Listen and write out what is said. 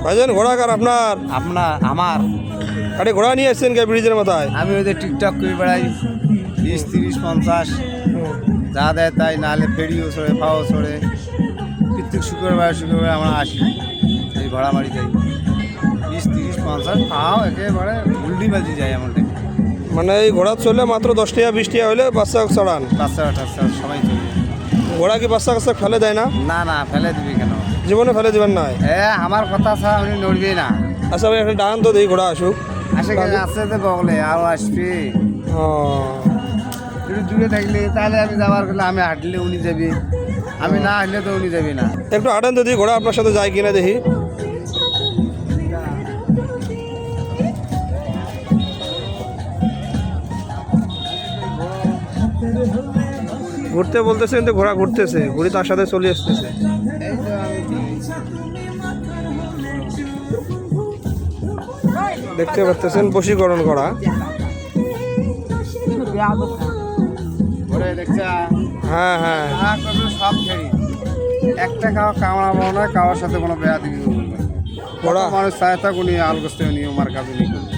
ভাইজান ঘোড়া কার আপনার? আমার আরে ঘোড়া নিয়ে আসছেন কে ব্রিজের মাথায়? আমি ওই যে টিকটক করে বেড়াই 20, 30, 50 যা দেয় তাই, নাহলে ফেরিও ছড়ে, ফাও ছড়ে। প্রত্যেক শুক্রবার আমরা আসি, এই ভাড়া মারি যাই 20, 30, 50 ফাও একেবারে উল্টি বাজি যায় এমন টাইম। মানে এই ঘোড়া চললে মাত্র 10 টাকা 20 টাকা হলে বাচ্চা চড়ান? বাচ্চা টাচ্চা সবাই চলে যায়। ঘোড়া কি বাচ্চা কাচ্চা ফেলে দেয় না? না না, ফেলে দিবি কেন? জীবনে ফেলে দিবেন না? আমার কথা ছাড়া উনি নড়বেই না। আচ্ছা ভাই একটা ডান তো দিই ঘোড়া আসুক। আসে তো বগলে আরও আসবে। ও একটু দূরে থাকলে তাহলে আমি যাবার করলে আমি হাঁটলে উনি যাবি, আমি না হাঁটলে তো উনি যাবি না। একটু হাঁটেন তো দিই ঘোড়া আপনার সাথে যায় কিনা দেখি। ঘুরতে বলতেছে কিন্তু ঘোড়া ঘুরতেছে, ঘুরি তার সাথে চলে আসতেছে। এই তো আমি দেখতে পাচ্ছেন বশীকরণ করা। ঘুরে দেখছে হ্যাঁ হ্যাঁ, সব ছেড়ি একটা খাওয়া কামড়াবো না, কারোর সাথে কোনো বেয়া দিবি ঘোড়া মানুষ চায় থাক উনি আলগোস্তে উনি আমার কাছে নিয়ে